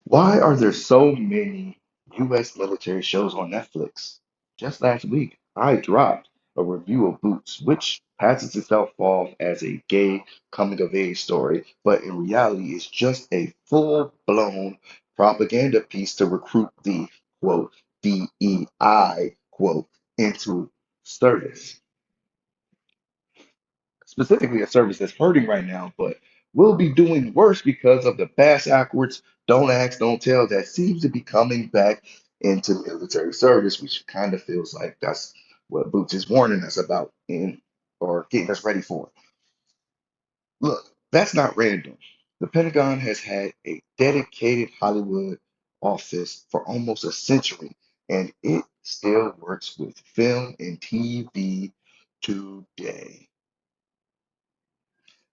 Why are there so many US military shows on Netflix? Just last week, I dropped a review of Boots, which passes itself off as a gay coming of age story, but in reality is just a full-blown propaganda piece to recruit the quote DEI quote into service. Specifically a service that's hurting right now, but will be doing worse because of the bass backwards, don't ask, don't tell that seems to be coming back into military service, which kind of feels like that's what Boots is warning us about in or getting us ready for. Look, that's not random. The Pentagon has had a dedicated Hollywood office for almost a century, and it still works with film and TV today.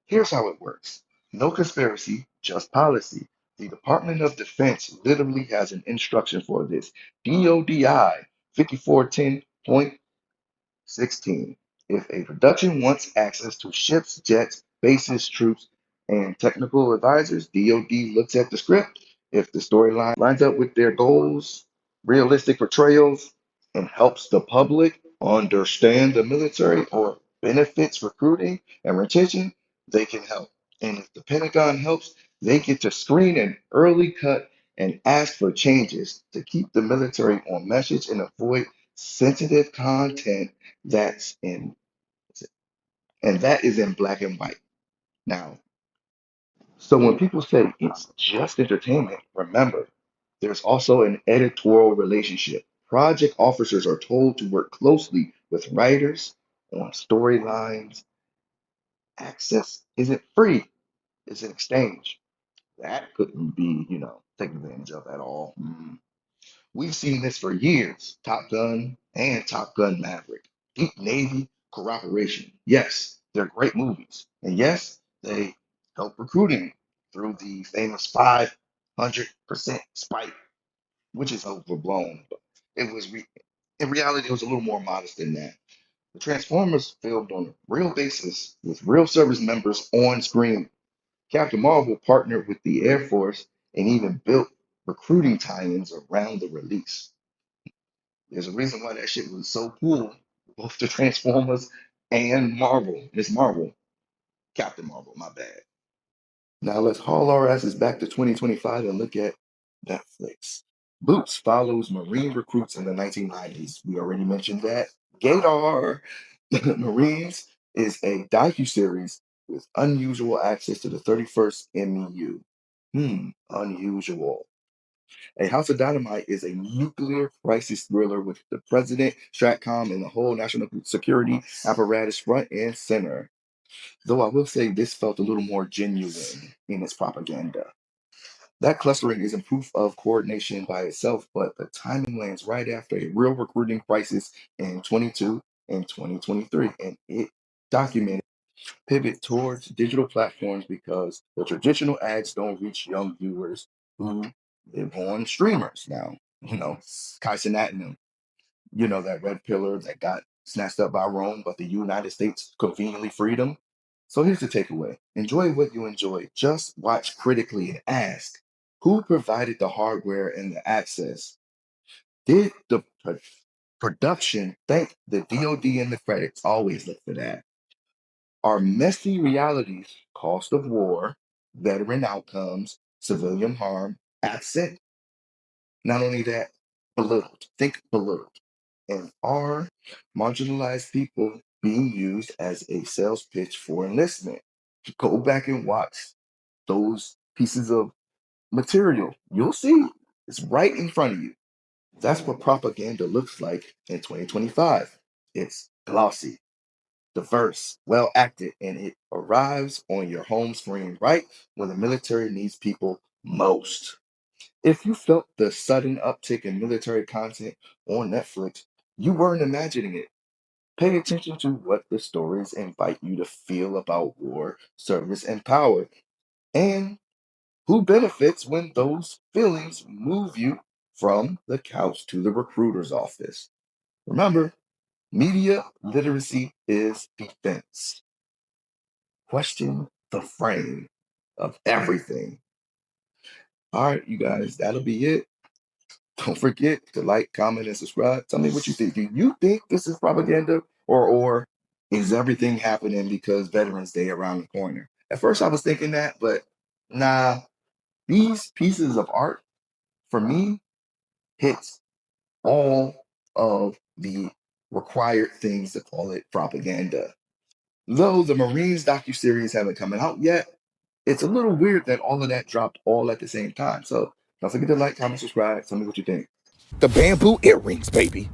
Here's how it works. No conspiracy, just policy. The Department of Defense literally has an instruction for this. DODI 5410.16. If a production wants access to ships, jets, bases, troops, and technical advisors, DoD looks at the script. If the storyline lines up with their goals, realistic portrayals, and helps the public understand the military or benefits recruiting and retention, they can help. And if the Pentagon helps, they get to screen an early cut and ask for changes to keep the military on message and avoid sensitive content that's in, and that is in black and white. Now, so when people say it's just entertainment, remember, there's also an editorial relationship. Project officers are told to work closely with writers on storylines. Access isn't free, it's an exchange. That couldn't be, taken advantage of at all. We've seen this for years. Top Gun and Top Gun Maverick. Deep Navy cooperation. Yes, they're great movies. And yes, they help recruiting through the famous 500% spike, which is overblown. But it was, in reality, it was a little more modest than that. The Transformers filmed on a real basis with real service members on screen. Captain Marvel partnered with the Air Force and even built recruiting tie-ins around the release. There's a reason why that shit was so cool. Both the Transformers and Marvel. Miss Marvel. Captain Marvel, my bad. Now let's haul our asses back to 2025 and look at Netflix. Boots follows Marine recruits in the 1990s. We already mentioned that. Gator Marines is a docuseries with unusual access to the 31st MEU. Unusual. A House of Dynamite is a nuclear crisis thriller with the president, Stratcom, and the whole national security apparatus front and center. Though I will say this felt a little more genuine in its propaganda. That clustering isn't proof of coordination by itself, but the timing lands right after a real recruiting crisis in 22 and 2023, and it documented pivot towards digital platforms because the traditional ads don't reach young viewers who live on streamers now. Kai Cenat and them, that red pillar that got snatched up by Rome, but the United States conveniently freed them. So here's the takeaway. Enjoy what you enjoy. Just watch critically and ask who provided the hardware and the access? Did the production thank the DoD in the credits? Always look for that. Are messy realities, cost of war, veteran outcomes, civilian harm, absent? Not only that, belittled. Think belittled. And are marginalized people being used as a sales pitch for enlistment? Go back and watch those pieces of material. You'll see it's right in front of you. That's what propaganda looks like in 2025. It's glossy, diverse, well acted, and it arrives on your home screen right when the military needs people most. If you felt the sudden uptick in military content on Netflix, you weren't imagining it. Pay attention to what the stories invite you to feel about war, service, and power, and who benefits when those feelings move you from the couch to the recruiter's office. Remember, media literacy is defense. Question the frame of everything. All right, you guys, that'll be it. Don't forget to like, comment, and subscribe. Tell me what you think. Do you think this is propaganda, or is everything happening because Veterans Day around the corner? At first, I was thinking that, but nah. These pieces of art, for me, hits all of the required things to call it propaganda. Though the Marines docuseries haven't come out yet, it's a little weird that all of that dropped all at the same time. So don't forget to like, comment, subscribe. Tell me what you think. The bamboo earrings, baby.